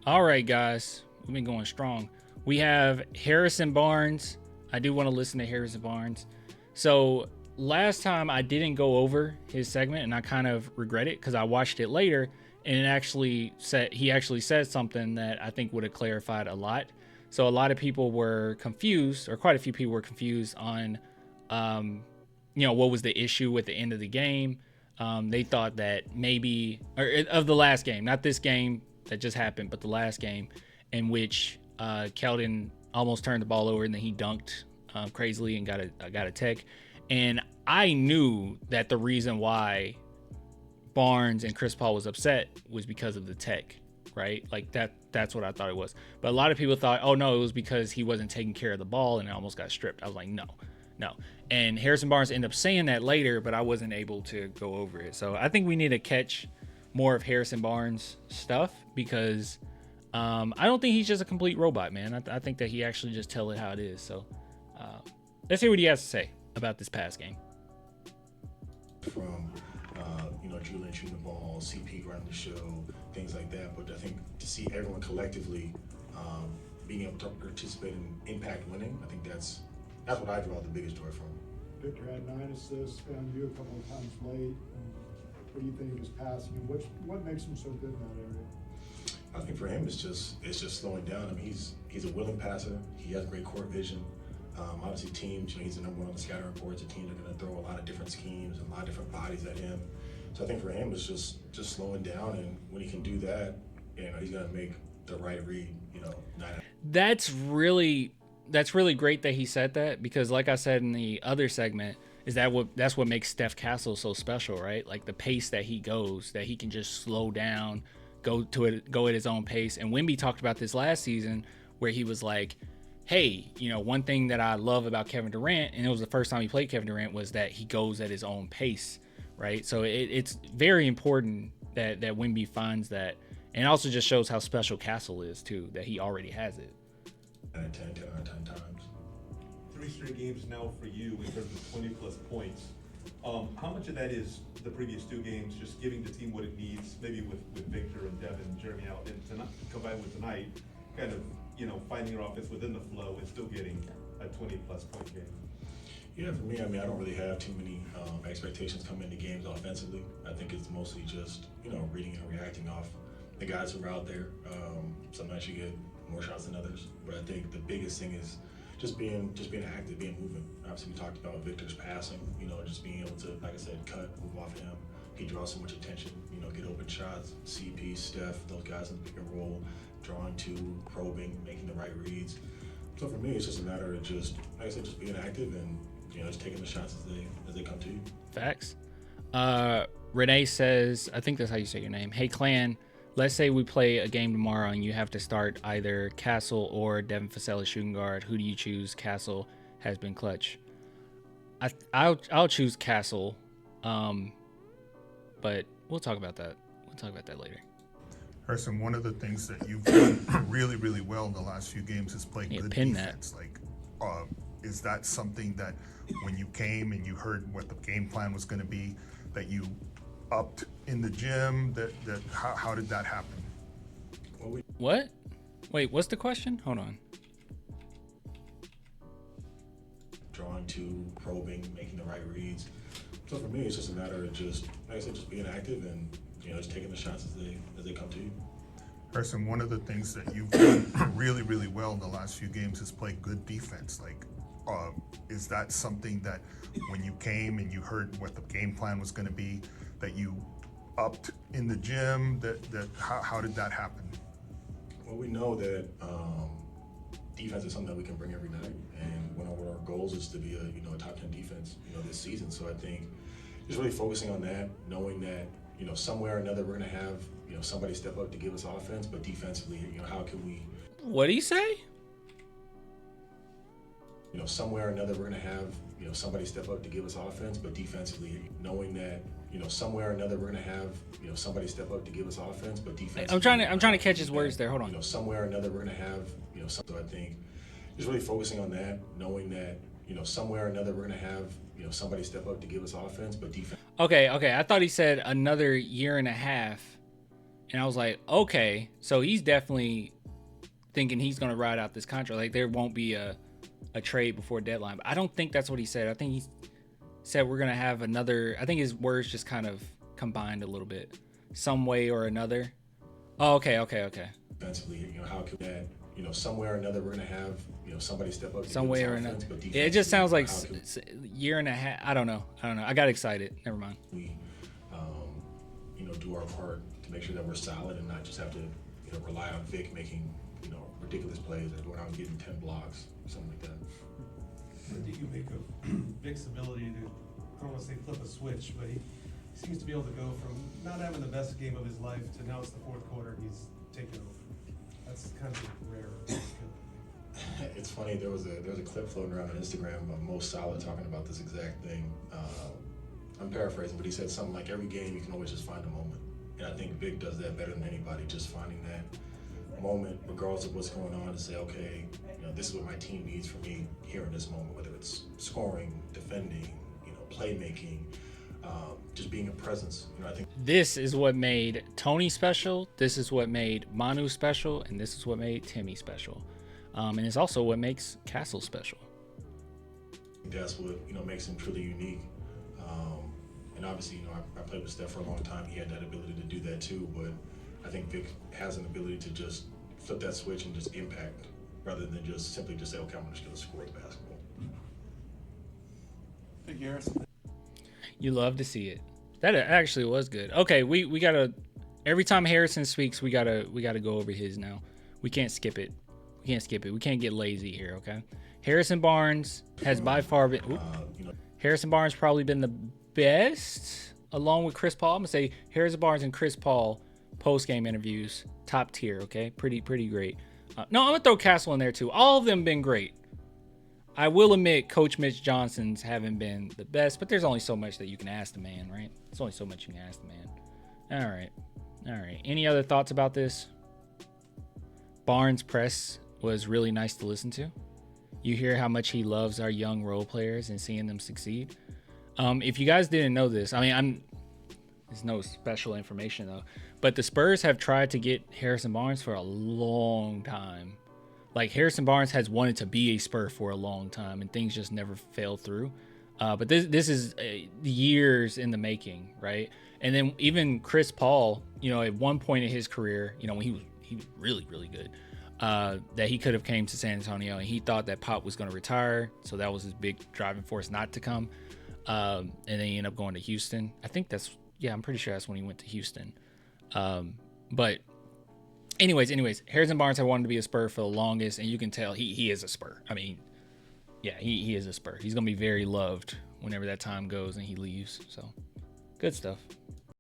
All right, guys, we've been going strong. We have Harrison Barnes. I do want to listen to Harrison Barnes. So last time I didn't go over his segment, and I kind of regret it because I watched it later, and he actually said something that I think would have clarified a lot. So a lot of people were confused, or quite a few people were confused on, what was the issue with the end of the game. They thought that maybe, or of the last game, not this game that just happened, but the last game in which Keldon almost turned the ball over and then he dunked crazily and got a tech. And I knew that the reason why Barnes and Chris Paul was upset was because of the tech, right? Like that's what I thought it was. But a lot of people thought, oh no, it was because he wasn't taking care of the ball and it almost got stripped. I was like, no. And Harrison Barnes ended up saying that later, but I wasn't able to go over it. So I think we need to catch more of Harrison Barnes stuff because I don't think he's just a complete robot, man. I think that he actually just tell it how it is. So let's hear what he has to say about this past game. From Julian shooting the ball, CP running the show, things like that. But I think to see everyone collectively being able to participate in impact winning, I think that's what I draw the biggest joy from. Victor had 9 assists, found you a couple of times late. What do you think of his passing? What makes him so good in that area? I think for him, it's just slowing down. I mean, he's a willing passer. He has great court vision. Obviously, teams, he's the number one on the scouting reports. The teams are going to throw a lot of different schemes and a lot of different bodies at him. So I think for him, it's just slowing down, and when he can do that, he's going to make the right read. That's really great that he said that because, like I said in the other segment, that's what makes Steph Castle so special, right? Like the pace that he goes, that he can just slow down, go at his own pace. And Wemby talked about this last season where he was like, hey, one thing that I love about Kevin Durant, and it was the first time he played Kevin Durant, was that he goes at his own pace, right? So it's very important that Wemby finds that, and it also just shows how special Castle is too, that he already has it. 10 out of 10 times. 3 straight games now for you in terms of 20-plus points. How much of that is the previous 2 games just giving the team what it needs, maybe with Victor and Devin and Jeremy out, and tonight, combined with tonight, kind of, finding your offense within the flow and still getting a 20-plus point game? Yeah, for me, I don't really have too many expectations coming into games offensively. I think it's mostly just, reading and reacting off the guys who are out there. Sometimes you get more shots than others, but I think the biggest thing is just being active, being moving. Obviously, we talked about Victor's passing, just being able to, like I said, move off of him. He draws so much attention, get open shots. CP, Steph, those guys in the pick and roll, drawing to, probing, making the right reads. So for me, it's just a matter of just, like I said, just being active and just taking the shots as they come to you. Facts. Renee says, I think that's how you say your name. Hey, Clan. Let's say we play a game tomorrow and you have to start either Castle or Devin Vassell shooting guard. Who do you choose? Castle has been clutch. I'll choose Castle, but we'll talk about that. We'll talk about that later. Harrison, one of the things that you've done really, really well in the last few games is play good defense. Is that something that when you came and you heard what the game plan was going to be, that you upped in the gym? How did that happen? What? Wait, what's the question? Hold on. Drawing to, probing, making the right reads. So for me, it's just a matter of just, like I said, just being active and just taking the shots as they come to you. Harrison, one of the things that you've done really, really well in the last few games is play good defense. Is that something that when you came and you heard what the game plan was going to be, that you upped in the gym? How did that happen? Well, we know that defense is something that we can bring every night, and one of our goals is to be a top 10 defense, this season. So I think just really focusing on that, knowing that somewhere or another we're going to have somebody step up to give us offense, but defensively, how can we? What did he say? Somewhere or another we're going to have somebody step up to give us offense, but defensively, knowing that somewhere or another we're going to have somebody step up to give us offense, but defensively. I'm trying to catch his words there. Hold on. Somewhere or another we're going to have so I think just really focusing on that, knowing that somewhere or another we're going to have somebody step up to give us offense, but defense. Okay. I thought he said another year and a half And I was like, okay, so he's definitely thinking he's going to ride out this contract. Like, there won't be a trade before deadline. But I don't think that's what he said. I think he said we're going to have another. I think his words just kind of combined a little bit, some way or another. Oh, okay. Defensively, how could that, somewhere or another we're going to have, somebody step up. Some way or another. Yeah, it just sounds like year and a half. I don't know. I got excited. Never mind. We, do our part to make sure that we're solid and not just have to, rely on Vic making, ridiculous plays or going out and getting 10 blocks, something like that. What do you make of Vic's ability to, I don't want to say flip a switch, but he seems to be able to go from not having the best game of his life to now it's the fourth quarter and he's taking over. That's kind of rare skill. It's funny, there was a clip floating around on Instagram of Mo Salah talking about this exact thing. I'm paraphrasing, but he said something like, every game you can always just find a moment. And I think Vic does that better than anybody, just finding that moment, regardless of what's going on, to say, okay, this is what my team needs from me here in this moment, whether it's scoring, defending, playmaking, just being a presence. I think this is what made Tony special. This is what made Manu special, and this is what made Timmy special. And it's also what makes Castle special. That's what makes him truly unique. And obviously, I played with Steph for a long time. He had that ability to do that too. But I think Vic has an ability to just flip that switch and just impact, rather than just simply just say, okay, I'm just going to score the basketball. Big Harrison. You love to see it. That actually was good. Okay, we gotta. Every time Harrison speaks, we gotta go over his now. We can't skip it. We can't get lazy here. Okay. Harrison Barnes has by far been. Harrison Barnes probably been the best, along with Chris Paul. I'm gonna say Harrison Barnes and Chris Paul post-game interviews, top tier. Okay, pretty great. No, I'm gonna throw Castle in there too. All of them been great. I will admit Coach Mitch Johnson's haven't been the best, but there's only so much that you can ask the man, right? There's only so much you can ask the man. All right. Any other thoughts about this? Barnes' press was really nice to listen to. You hear how much he loves our young role players and seeing them succeed. If you guys didn't know this, there's no special information though, but the Spurs have tried to get Harrison Barnes for a long time. Like, Harrison Barnes has wanted to be a Spur for a long time, and things just never fell through. But this is years in the making, right? And then even Chris Paul, at one point in his career, when he was really, really good, that he could have came to San Antonio, and he thought that Pop was going to retire, so that was his big driving force not to come. And then he ended up going to Houston. I'm pretty sure that's when he went to Houston. But anyways, Harrison Barnes had wanted to be a Spur for the longest, and you can tell he is a Spur. He is a Spur. He's going to be very loved whenever that time goes and he leaves. So, good stuff.